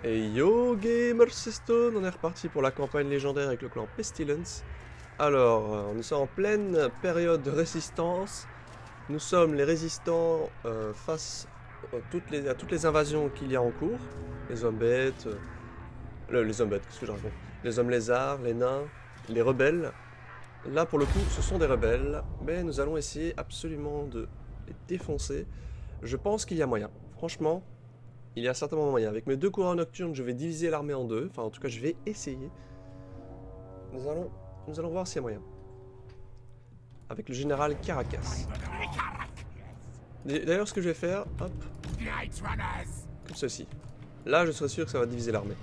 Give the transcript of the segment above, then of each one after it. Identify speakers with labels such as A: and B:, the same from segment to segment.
A: Et yo Gamer, c'est Stone, on est reparti pour la campagne légendaire avec le clan Pestilence. Alors, nous sommes en pleine période de résistance. Nous sommes les résistants face à toutes les invasions qu'il y a en cours. Les hommes bêtes, les hommes bêtes, qu'est-ce que je raconte? Les hommes lézards, les nains, les rebelles. Là pour le coup, ce sont des rebelles, mais nous allons essayer absolument de les défoncer. Je pense qu'il y a moyen, franchement. Il y a certainement moyen. Avec mes deux coureurs nocturnes, je vais diviser l'armée en deux. Enfin, en tout cas, je vais essayer. Nous allons voir s'il y a moyen. Avec le général Caracas. D'ailleurs, ce que je vais faire, hop, comme ceci. Là, je serai sûr que ça va diviser l'armée.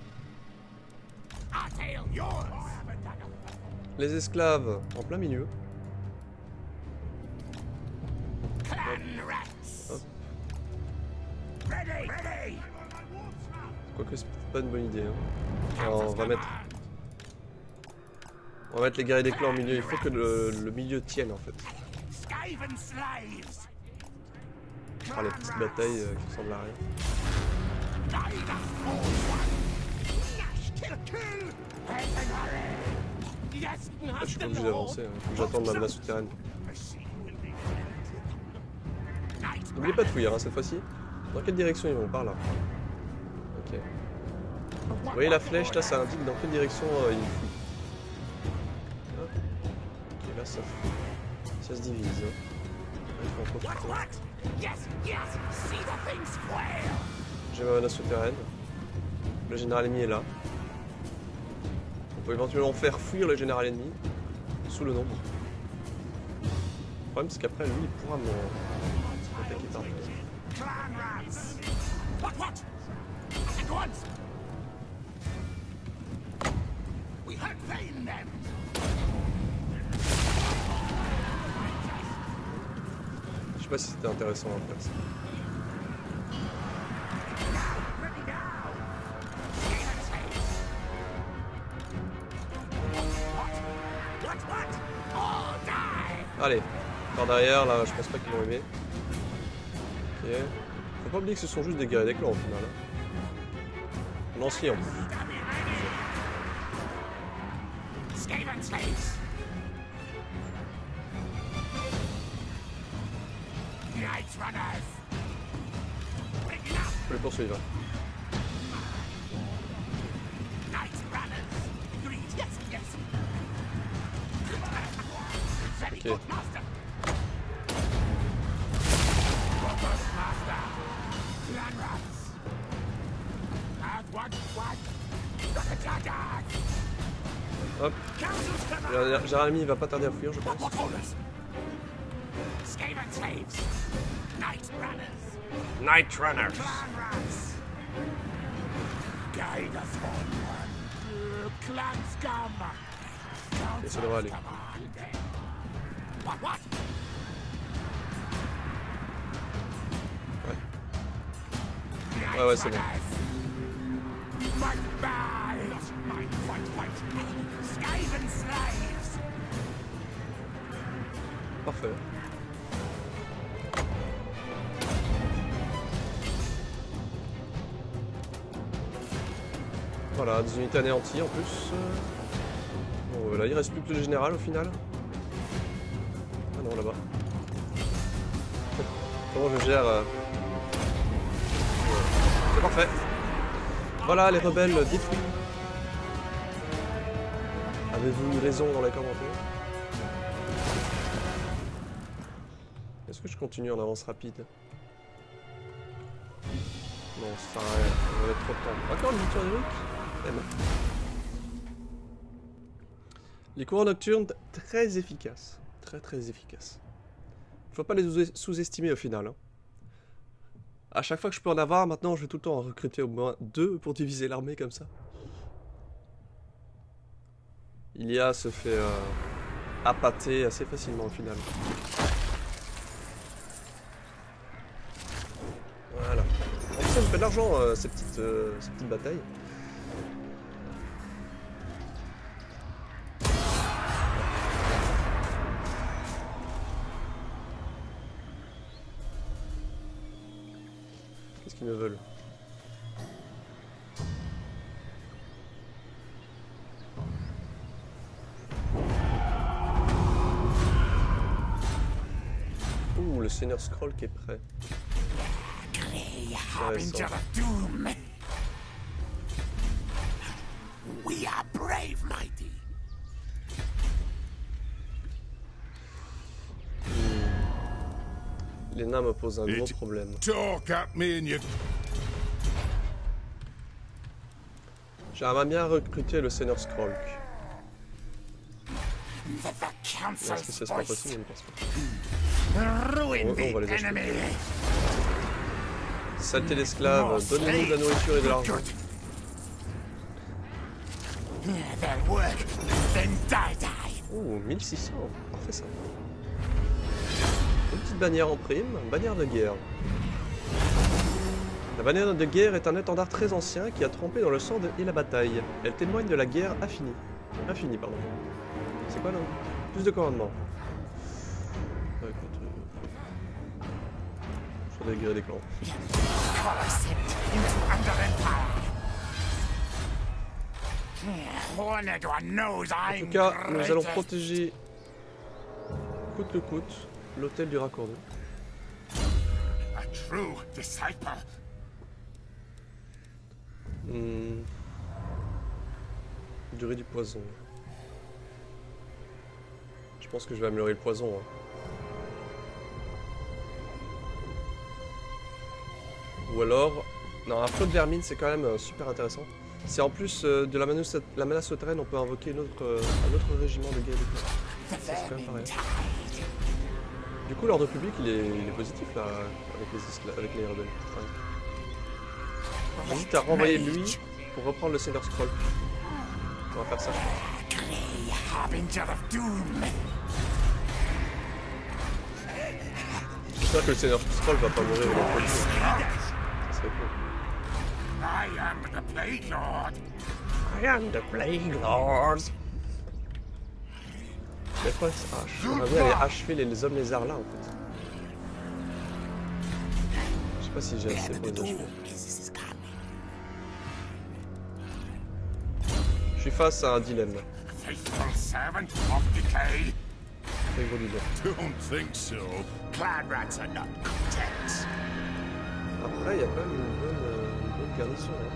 A: Les esclaves en plein milieu. Hop. Quoique c'est pas une bonne idée. Hein. Alors, on va mettre les guerriers des clans au milieu. Il faut que le milieu tienne en fait. Ah, les petites batailles qui ressemblent à rien. Là, je suis pas obligé d'avancer. Hein. Faut que j'attende la menace souterraine. N'oubliez pas de fouiller hein, cette fois-ci. Dans quelle direction ils vont? Par là. Ok. Vous voyez la flèche là, ça indique dans quelle direction ils fouillent. Ok, là ça se divise. Hein. J'ai ma menace souterraine. Le général ennemi est là. On peut éventuellement faire fuir le général ennemi sous le nombre. Le problème c'est qu'après lui il pourra m'attaquer par Je sais pas si c'était intéressant à faire ça. Allez, par derrière, là, je pense pas qu'ils vont aimer. Ok. Faut pas oublier que ce sont juste des guerriers des clans au final. Hein. Lancier en plus. Faut les poursuivre. Ok. Hop. Jérémy il va pas tarder à fuir je pense. Night Runners. Et ça devrait aller. Ouais. Ouais, c'est bon. Parfait. Voilà, des unités anéanties en plus. Bon, voilà, il reste plus que le général au final. Ah non, là-bas. Comment je gère C'est parfait. Voilà, les rebelles détruits. Avez-vous raison dans les commentaires? Est-ce que je continue en avance rapide? Non, ça sert à rien. On va mettre trop de temps. Encore une victoire héroïque? Les coureurs nocturnes, très efficaces. Très efficaces. Faut pas les sous-estimer au final. Hein. À chaque fois que je peux en avoir, maintenant je vais tout le temps en recruter au moins 2 pour diviser l'armée comme ça. Ilia se fait appâter assez facilement au final. Voilà. En plus ça me fait de l'argent ces petites batailles. Qu'est-ce qu'ils me veulent? Seigneur Scroll qui est prêt. Intéressant.
B: We are brave, mighty.
A: Les nains me posent un gros problème.
B: Talk at me and you.
A: J'aimerais bien recruter le Seigneur Scroll. Est-ce que ce sera possible? Je ne pense pas. On va les acheter. Saleté d'esclaves, donnez-nous de la nourriture et de l'argent. Oh, 1600, parfait ça. Une petite bannière en prime, bannière de guerre. La bannière de guerre est un étendard très ancien qui a trempé dans le sang et la bataille. Elle témoigne de la guerre infinie. Infinie, pardon. C'est quoi là? Plus de commandements. Sur des guerres des clans. En tout cas, nous allons protéger coûte que coûte l'hôtel du raccordo. Durée du poison. Je pense que je vais améliorer le poison. Hein. Ou alors... Non, un flot de vermine, c'est quand même super intéressant. C'est en plus de la menace souterraine, on peut invoquer un autre régiment de guerre. Ça, c'est quand même pareil. Du coup, l'ordre public, il est positif là, avec les rebelles. Ouais. J'hésite à renvoyer lui pour reprendre le Seigneur Scroll. On va faire ça. J'espère que le Seigneur Scroll va pas mourir avec la police. Ça serait cool.
B: I am the Plague Lord.
A: I am the Plague Lord. Mais quoi, j'aimerais bien aller achever les hommes lézards là en fait. Je sais pas si j'ai assez pour les achever. Je suis face à un dilemme. Très gros dilemme. Après, il y a quand même une bonne garnison. Hein.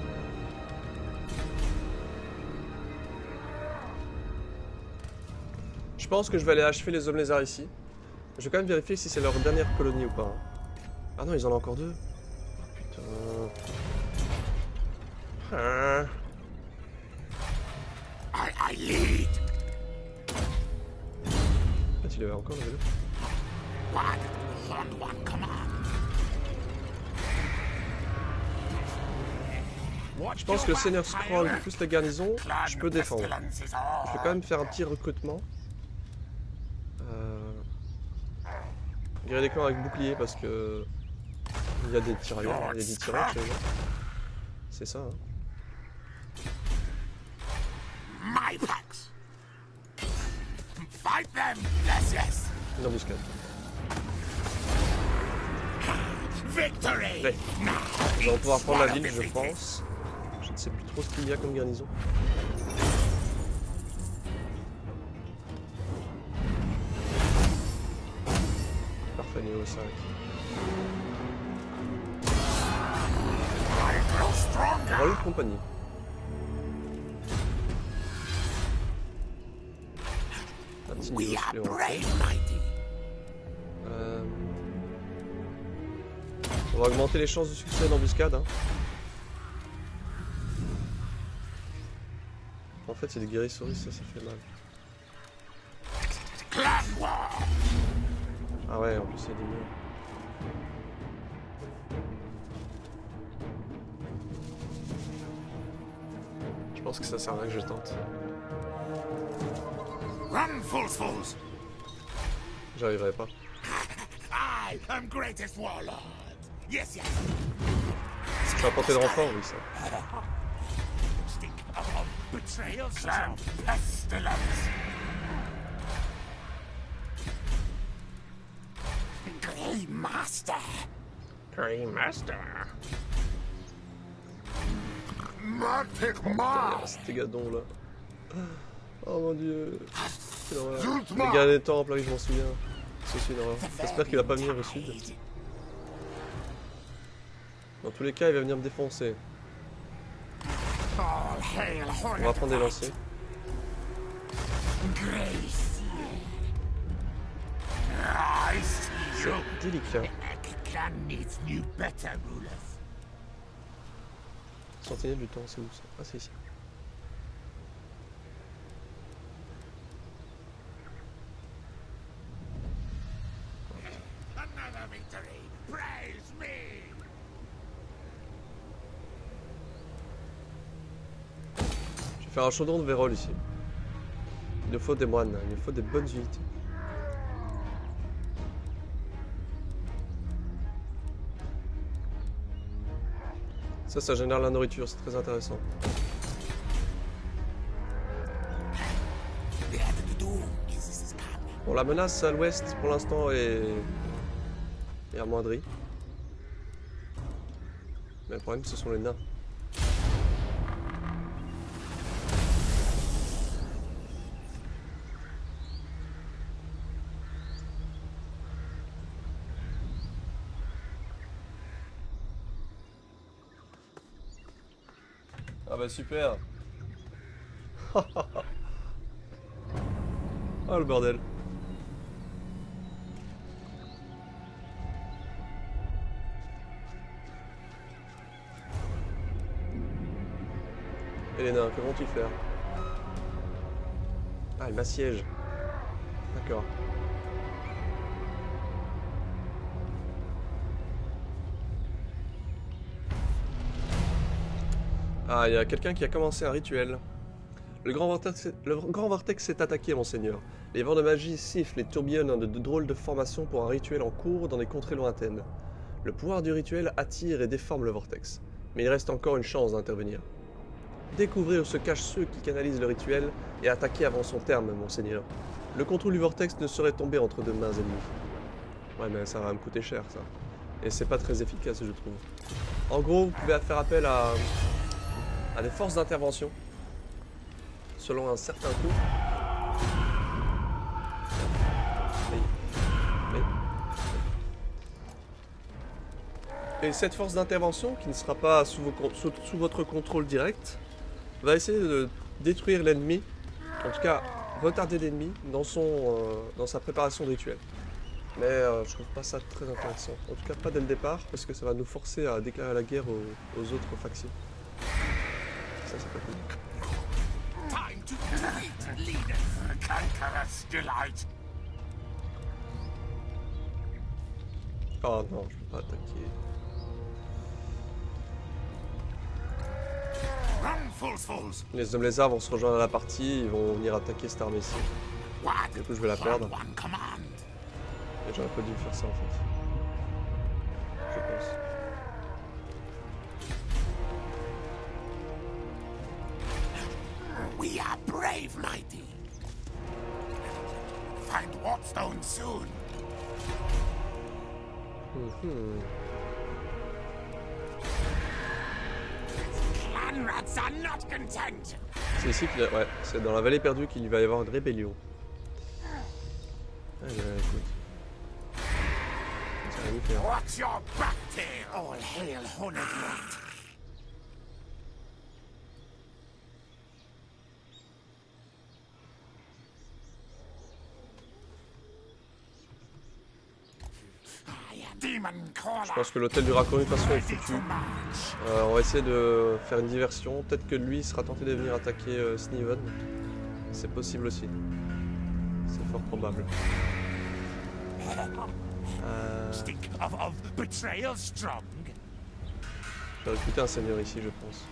A: Je pense que je vais aller achever les hommes lézards ici. Je vais quand même vérifier si c'est leur dernière colonie ou pas. Hein. Ah non, ils en ont encore deux. Oh, putain. Ah. En fait, il avait encore le vélo. Je pense que le Seigneur Scroll plus la garnison, je peux défendre. Je vais quand même faire un petit recrutement. Guerrier des clans avec bouclier parce que il y a des tirailleurs, il y a des tireurs chez eux. C'est ça. Hein. Une embuscade. Ouais. On va pouvoir prendre la ville, je pense. Je ne sais plus trop ce qu'il y a comme garnison. Parfait, niveau 5. Royal Company. Un petit niveau supplémentaire. On va augmenter les chances de succès d'embuscade. Hein. En fait, c'est des guérisseries, ça fait mal. Ah ouais, en plus, il y a des murs. Je pense que ça sert à rien que je tente. J'arriverai pas. Ça va apporter de renfort, oui, ça. Grey Master. C'était gadon là. Oh mon dieu. Le gars des temples, oui, je m'en souviens. C'est aussi une horreur. J'espère qu'il va pas venir au sud. Dans tous les cas, il va venir me défoncer. On va prendre des lanciers. C'est délicat. Sentinelle du temps, c'est où ça? Ah, c'est ici. Je vais faire un chaudron de vérole ici. Il nous faut des moines, il nous faut des bonnes unités. Ça génère la nourriture, c'est très intéressant. Bon, la menace à l'ouest pour l'instant est amoindrie. Mais le problème, ce sont les nains. Ah bah super. Ah le bordel. Et les nains, que vont-ils faire? Ah, ils m'assiègent. D'accord. Ah, il y a quelqu'un qui a commencé un rituel. Le grand vortex s'est attaqué, monseigneur. Les vents de magie sifflent et tourbillonnent de drôles de formations pour un rituel en cours dans des contrées lointaines. Le pouvoir du rituel attire et déforme le vortex. Mais il reste encore une chance d'intervenir. Découvrez où se cachent ceux qui canalisent le rituel et attaquez avant son terme, monseigneur. Le contrôle du vortex ne saurait tomber entre deux mains ennemies. Ouais, mais ça va me coûter cher, ça. Et c'est pas très efficace, je trouve. En gros, vous pouvez faire appel à des forces d'intervention selon un certain coût. Et cette force d'intervention, qui ne sera pas sous votre contrôle direct, va essayer de détruire l'ennemi, en tout cas retarder l'ennemi dans sa préparation de rituel. Mais je trouve pas ça très intéressant. En tout cas pas dès le départ, parce que ça va nous forcer à déclarer la guerre aux autres factions. Ça c'est pas cool. Oh non, je peux pas attaquer. Les hommes lézards vont se rejoindre à la partie, ils vont venir attaquer cette armée ici. Du coup je vais la perdre. Et j'aurais pas dû faire ça en fait. Je pense.
B: We are brave, mighty. Find Wardstone soon. Clanrats are not content.
A: C'est ici qu'il ouais, c'est dans la vallée perdue qu'il va y avoir une rébellion. Allez, écoute. Ça va nous faire.
B: Watch your back there, all hail Horned Rat.
A: Je pense que l'hôtel du Raccoon de toute façon est foutu. On va essayer de faire une diversion. Peut-être que lui sera tenté de venir attaquer Sneven. C'est possible aussi. C'est fort probable. Je vais recruter un seigneur ici, je pense.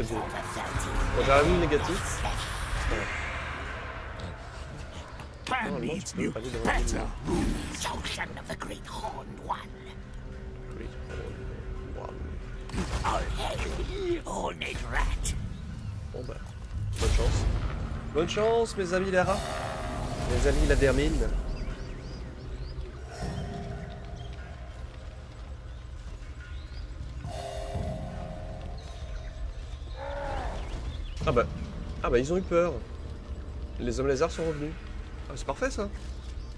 A: Bon, j'ai un ami négatif. Ouais. Normalement, tu peux pas aller devant l'ennemi. Great Horned One. Bon bah, bonne chance. Bonne chance mes amis les rats. Mes amis la dermine. Ah bah. Ah bah ils ont eu peur. Les hommes lézards sont revenus. Ah, c'est parfait ça.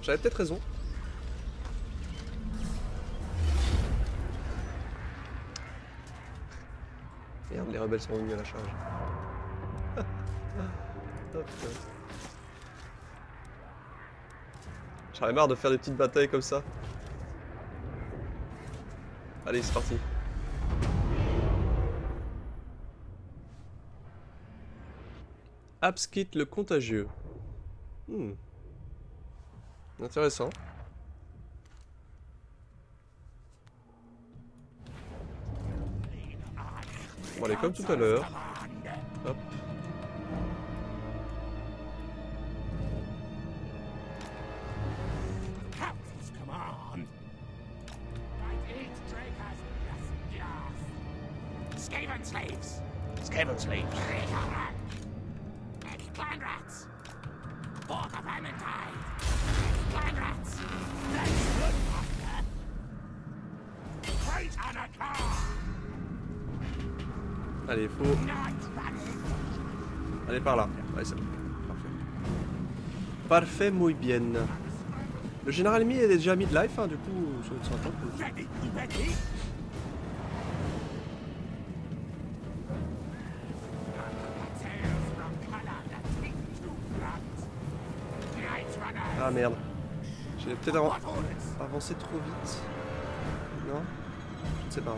A: J'avais peut-être raison. Merde, les rebelles sont revenus à la charge. Hop. J'en ai marre de faire des petites batailles comme ça. Allez, c'est parti. Abskit le contagieux. Intéressant. Bon, allez, comme tout à l'heure. Hop.
B: Skaven slaves. Skaven slaves. Clan rats. Port of Vermintide. Clan rats. Let's look after. Fight on a car.
A: Allez, faut... Allez, par là. Ouais, c'est bon. Parfait. Parfait, muy bien. Le général ennemi est déjà mid-life, hein, du coup, ça va être sympa.
B: Ready, ready.
A: Ah merde. J'ai peut-être avancé trop vite. Non? Je ne sais pas.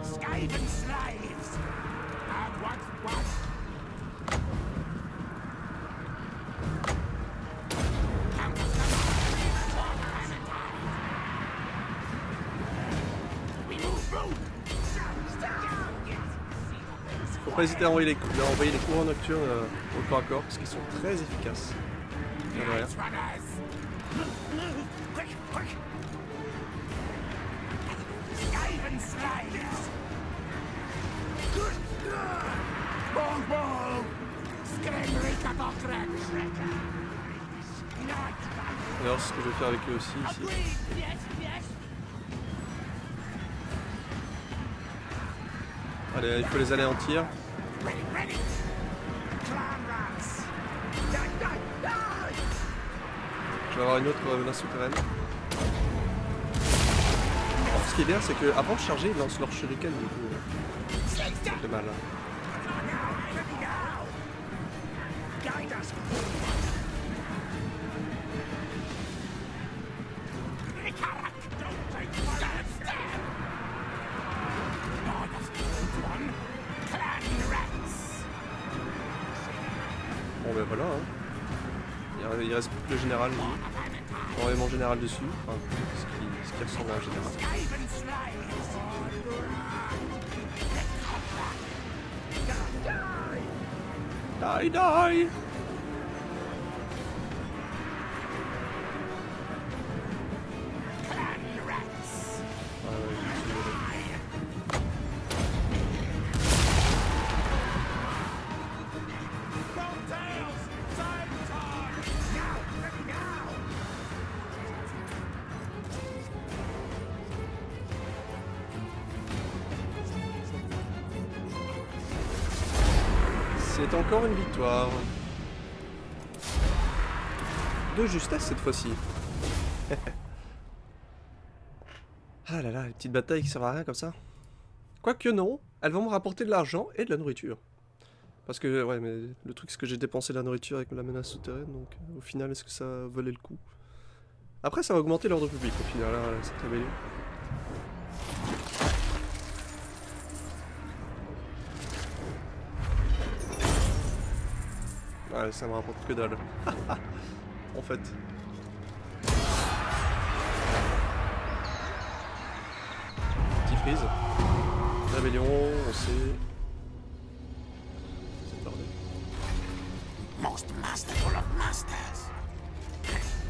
B: Skaven slaves. And what?
A: Faut pas hésiter à envoyer les courants nocturnes au corps à corps parce qu'ils sont très efficaces. Voilà. Alors, c'est ce que je vais faire avec eux aussi ici. Allez, il faut les anéantir. Je vais avoir une autre menace souterraine. Alors, ce qui est bien, c'est qu'avant de charger, ils lancent leur shuriken du coup. Ça fait mal. Bon ben voilà, hein. Il reste plus que le général, lui. On va mon général dessus, enfin, ce qui ressemble à un général. Die, die! C'est encore une victoire. De justesse cette fois-ci. Ah là là, les petites batailles qui servent à rien comme ça. Quoique non, elles vont me rapporter de l'argent et de la nourriture. Parce que, ouais, mais le truc c'est que j'ai dépensé de la nourriture avec la menace souterraine, donc au final, est-ce que ça valait le coup? Après, ça va augmenter l'ordre public au final, hein, cette rébellion. Ouais, ça me rapporte que dalle. En fait. Petit freeze. Rébellion, on sait. C'est bordel.
B: Most masterful of masters.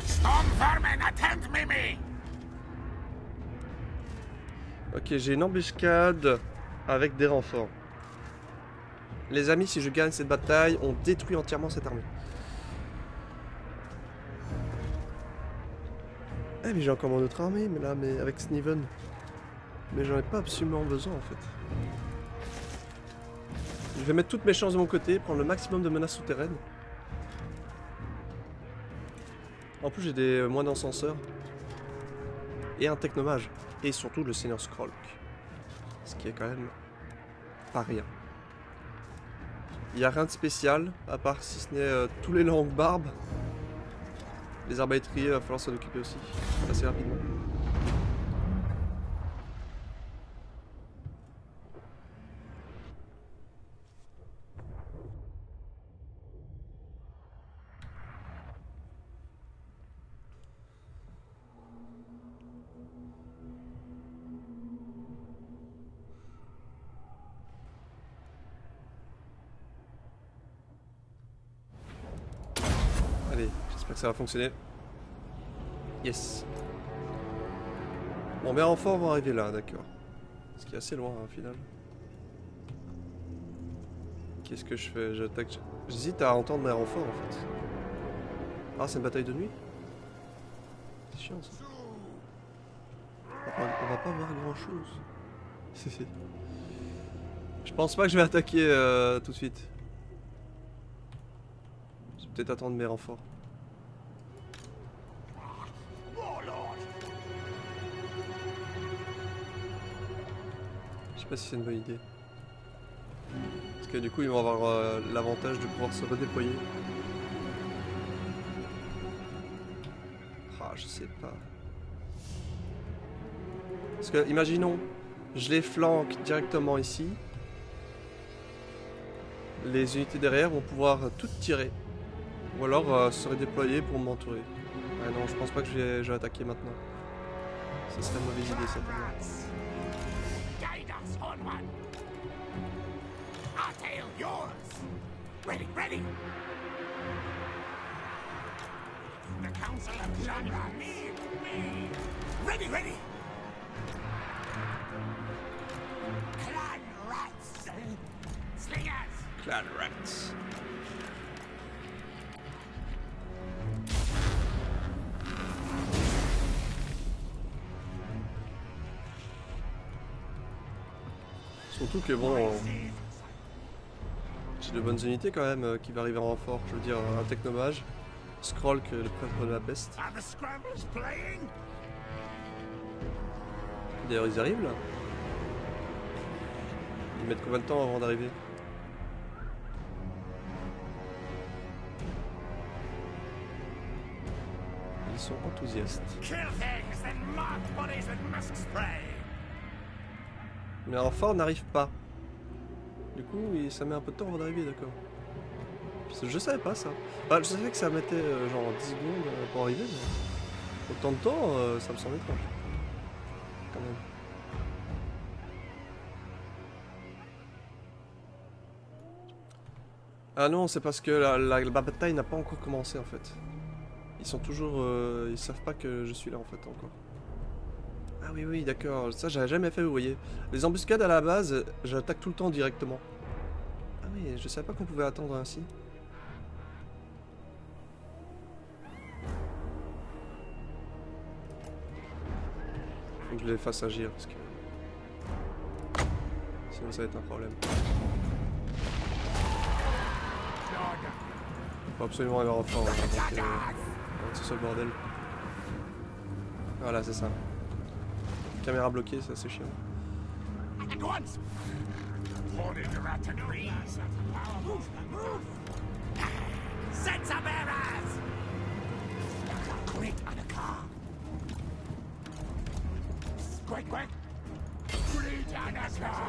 B: Storm vermin, attend Mimi.
A: Ok, j'ai une embuscade avec des renforts. Les amis, si je gagne cette bataille, on détruit entièrement cette armée. Eh mais j'ai encore mon autre armée, mais là, avec Sneven. Mais j'en ai pas absolument besoin en fait. Je vais mettre toutes mes chances de mon côté, prendre le maximum de menaces souterraines. En plus j'ai des moines d'encenseur. Et un technomage. Et surtout le Seigneur Skrolk. Ce qui est quand même pas rien. Il n'y a rien de spécial, à part si ce n'est tous les longues barbes. Les arbalétriers, il va falloir s'en occuper aussi, assez rapidement. Allez, j'espère que ça va fonctionner. Yes. Bon, mes renforts vont arriver là, d'accord. Ce qui est assez loin, au final. Qu'est-ce que je fais? J'attaque. J'hésite à entendre mes renforts, en fait. Ah, c'est une bataille de nuit? C'est chiant, ça. On va pas voir grand-chose. Je pense pas que je vais attaquer tout de suite. Je vais peut-être attendre mes renforts. Je sais pas si c'est une bonne idée. Parce que du coup ils vont avoir l'avantage de pouvoir se redéployer. Ah, je sais pas. Parce que imaginons, je les flanque directement ici. Les unités derrière vont pouvoir toutes tirer. Ou alors se redéployer pour m'entourer. Ah non, je pense pas que je vais attaquer maintenant. Ce serait une mauvaise idée certainement.
B: Guide us, Horn One. Our tail yours. Ready, ready. The Council of Clan me. Ready, ready. Clan rats. Slingers.
A: Clan rats. Surtout que bon, j'ai de bonnes unités quand même qui va arriver en renfort. Je veux dire un technomage, Skrolk, le prêtre de la peste.
B: Are the scrambles playing?
A: D'ailleurs ils arrivent là. Ils mettent combien de temps avant d'arriver? Ils sont enthousiastes.
B: Kill things, then mark bodies with musk spray.
A: Mais en renfort n'arrive pas. Du coup, ça met un peu de temps avant d'arriver, d'accord. Je savais pas ça. Enfin, je savais que ça mettait genre 10 secondes pour arriver, mais autant de temps, ça me semble étrange. Quand même. Ah non, c'est parce que la bataille n'a pas encore commencé en fait. Ils sont toujours... ils savent pas que je suis là en fait encore. Ah oui, oui, d'accord. Ça, j'avais jamais fait, vous voyez. Les embuscades à la base, j'attaque tout le temps directement. Ah oui, je savais pas qu'on pouvait attendre ainsi. Faut que je les fasse agir parce que... sinon ça va être un problème. Faut absolument aller en renfort avant que ce soit le bordel. Voilà, c'est ça. Caméra bloquée, ça c'est chiant.
B: At once. Hoarded rat and trees. Move, move. Sense of errors. Quick on a car. Quick, quick. Great on a car.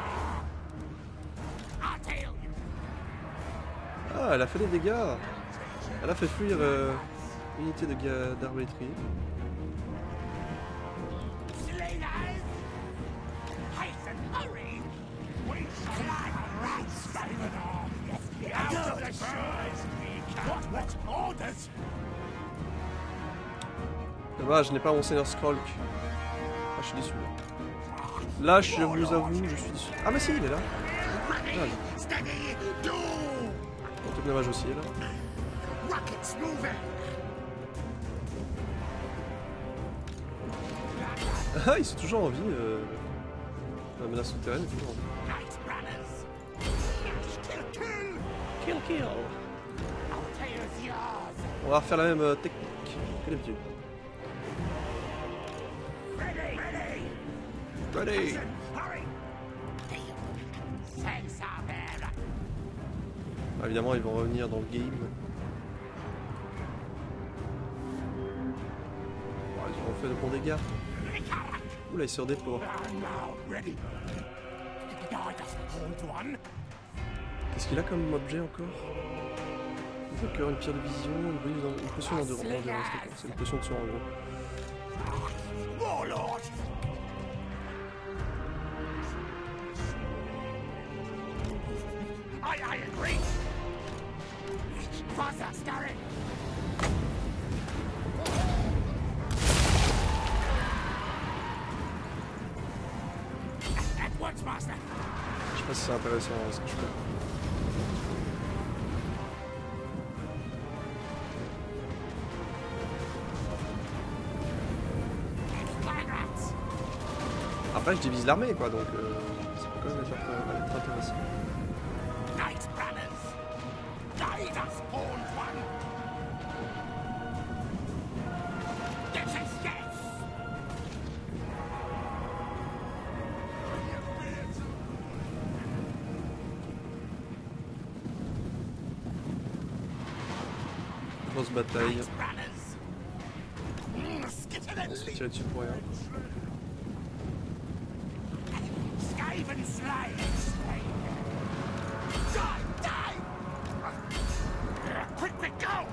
B: I'll tail you.
A: Ah, elle a fait des dégâts. Elle a fait fuir unité de d'arbalétrier. Dommage, je n'ai pas mon Seigneur Skrolk. Ah, je suis déçu. Là, je vous avoue, je suis déçu. Ah, mais si, il est là. Mon technomage aussi est là. Ah, ils sont toujours en vie. La menace souterraine, toujours.
B: Night runners.
A: Kill, kill.
B: Altair's yours.
A: On va refaire la même technique que d'habitude.
B: Ready.
A: Ready.
B: Hurry. Sense our bearer.
A: Ah, évidemment, ils vont revenir dans le game. Oh, ils auront fait de bons dégâts. Oula, il se redéploie.
B: Now ready. Guide us, old one.
A: Qu'est-ce qu'il a comme objet encore? Une cœur, une pierre de vision, une potion d'endurance. C'est une potion de soin en gros.
B: Warlord. I agree. Faster, Starry. At once, Master.
A: Je sais pas si c'est intéressant ce que je fais.
B: Congrats.
A: Après, je divise l'armée quoi, donc ça peut quand même être intéressant.
B: Night runners. Guide us, old one. This is yes.
A: Grosse bataille.
B: Night runners. Skitter
A: On se fait tirer dessus pour rien.
B: Skaven slaves. Die! Quick, go!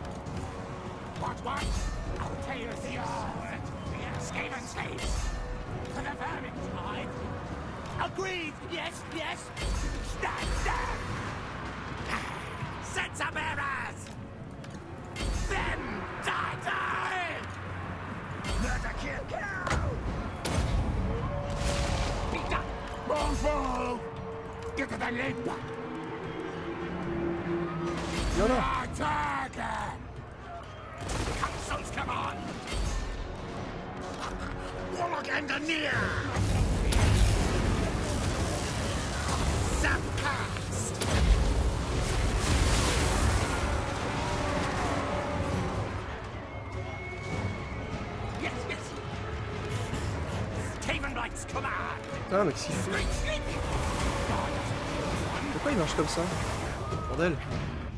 B: What? Altair's yours. Skaven slaves. For the Vermintide. Agreed. Yes. Stand. Sense bearers. Them die. Murder, kill. Beat up. Longbow. Get to the lip.
A: Y'en a!
B: Attack! Council's command. Warlock Engineer. Subcast. Yes. Tavenlight's command.
A: Ah, mais qu'est-ce qu'il fait? Pourquoi il marche comme ça? Bordel!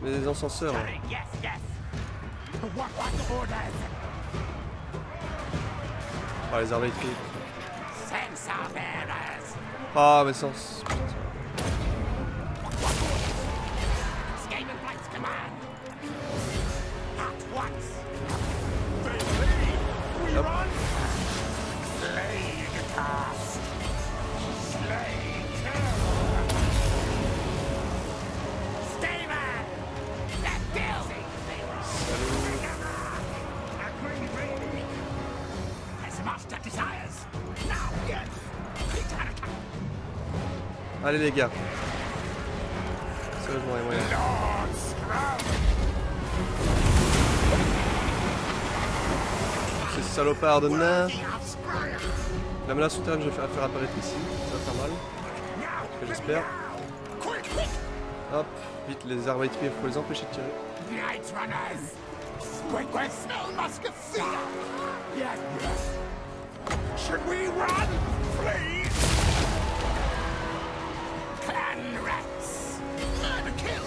A: Mais des ascenseurs. Là.
B: Yes. What orders?
A: Ah, les armes électriques.
B: Sensor bearers.
A: Ah, mais sans.
B: Skavenlight's command. At once. We
A: Hop.
B: run. Slay cast. Slay kill. Stamen. That building. As master desires. Now, yes.
A: Allez les gars. Sérieusement, il y a moyen.
B: Lord Scrum.
A: Ces salopards de nains.
B: Worthy of Spire.
A: La menace souterraine, je vais faire apparaître ici. Ça va faire mal.
B: Now,
A: Que j'espère.
B: quick.
A: Hop, vite, les armes électriques, il faut les empêcher de tirer.
B: Night runners. Quick, smell musketeer. Yes. Should we run? Flee. Clan rats. Murder, kill.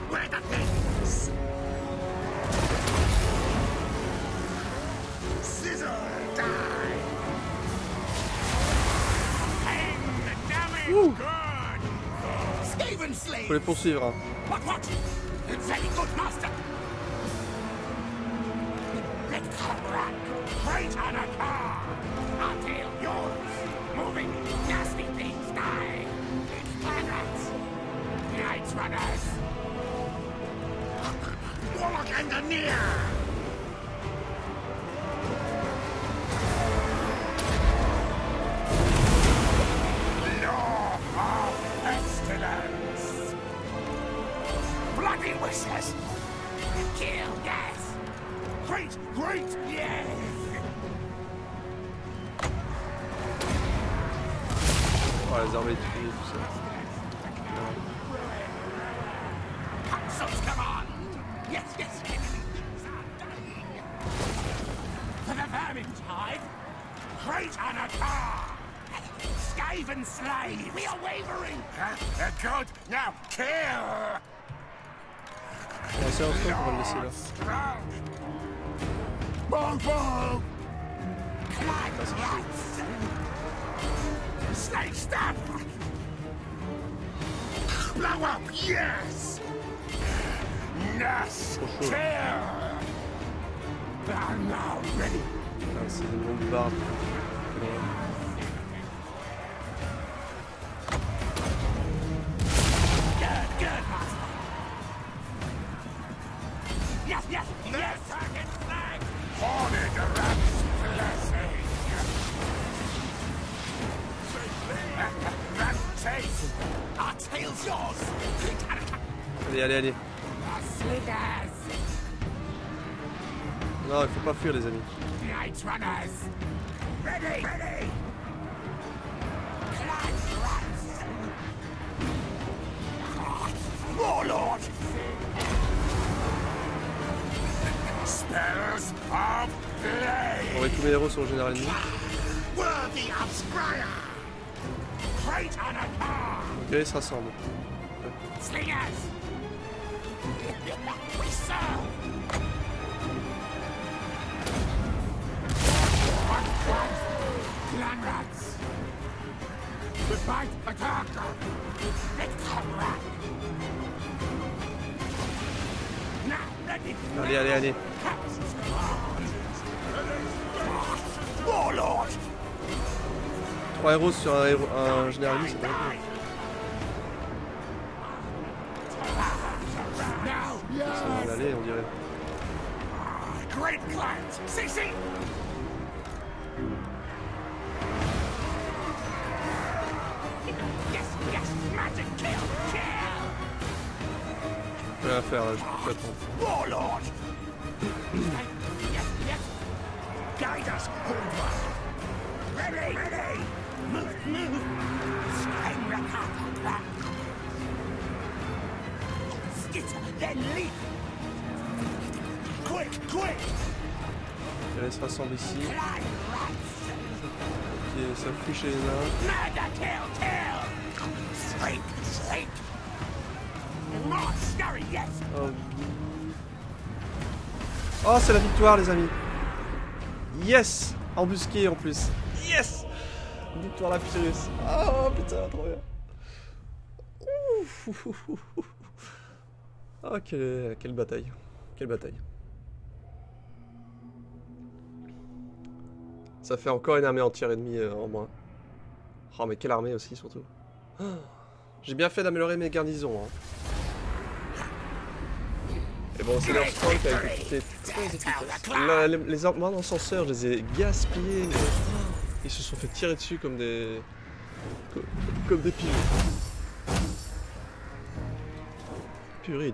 B: Where the things? Scissor, die. Hang the damage.
A: Ouh.
B: Good. Skaven slave.
A: Faut les poursuivre. Hein.
B: What? Very good, master. Let come back. Right on a car. I'll tail yours. Moving nasty things die. It's pirates. Night runners. Warlock Engineer. Law of pestilence. Bloody wishes. Kill, yes. Great, yes.
A: Ouais, les armes électriques, tout ça.
B: Council's command! Yes, yes, enemies are dying! To the Vermintide! Great Anatar! Skaven slave! We are wavering! They're good! Now kill!
A: Bon, c'est un truc, on va le laisser là.
B: Strong! Ball! Climb rats! Snake stab! Blow up! Yes! Nest!
A: Trop chaud.
B: Kill! I'm now ready!
A: Ah, c'est une longue barbe.
B: Good, master! Yes, yes, yes! Target flag! Horned rat's blessing! Rat chase! Our tail's yours!
A: Allez, allez, allez.
B: Slingers!
A: Non, il faut pas fuir, les amis.
B: Night runners! Ready! Ready! Climb rats! Warlord! Spells of
A: On va
B: blade!
A: tous mes héros sur le général ennemi.
B: Worthy of Scryer! Great Anatar!
A: Ok, ils se rassemblent.
B: Slingers! We serve! Clan rats! Goodbye, attacker! Let's come back! Now, ready!
A: Allez, allez, allez.
B: Captain's command! Warlord!
A: 3 héros sur un général ennemi, c'est pas mal.
B: Now,
A: Ça va aller, on dirait.
B: great clans! CC! Yes, yes! Magic kill! Kill!
A: Je peux rien faire là, je peux pas attendre.
B: Warlord! Yes, yes! Guide us, Old One! Ready! Ready! Move! Spring Rakata back! Skitter, then leap! Quick!
A: Allez, se rassemble ici.
B: Climb rats!
A: Ok, ça fuit chez les nains.
B: Murder, kill! Sleep! More scurry, yes!
A: Oh, oh, c'est la victoire, les amis. Yes. Embusqué en plus. Yes. Victoire la Pyrrhus. Oh putain, trop bien. Ouf. Oh, quelle bataille. Quelle bataille. Ça fait encore une armée entière ennemie en moins. Oh, mais quelle armée aussi, surtout. Oh, j'ai bien fait d'améliorer mes garnisons. Hein. Et bon, c'est leur strong qui a été très efficace. Les armes d'encenseurs, je les ai gaspillés, mais ils se sont fait tirer dessus comme des... comme des pigeons. Purée.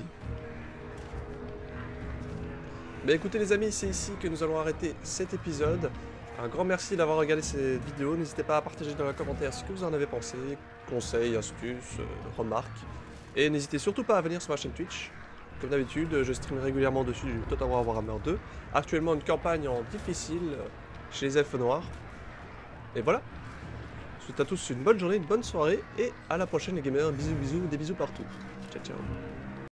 A: Mais écoutez les amis, c'est ici que nous allons arrêter cet épisode. Un grand merci d'avoir regardé cette vidéo. N'hésitez pas à partager dans les commentaires ce que vous en avez pensé, conseils, astuces, remarques. Et n'hésitez surtout pas à venir sur ma chaîne Twitch. Comme d'habitude, je stream régulièrement dessus du Total War Warhammer 2. Actuellement une campagne en difficile chez les elfes noirs. Et voilà. Je vous souhaite à tous une bonne journée, une bonne soirée et à la prochaine les gamers. Bisous, des bisous partout. Ciao, ciao.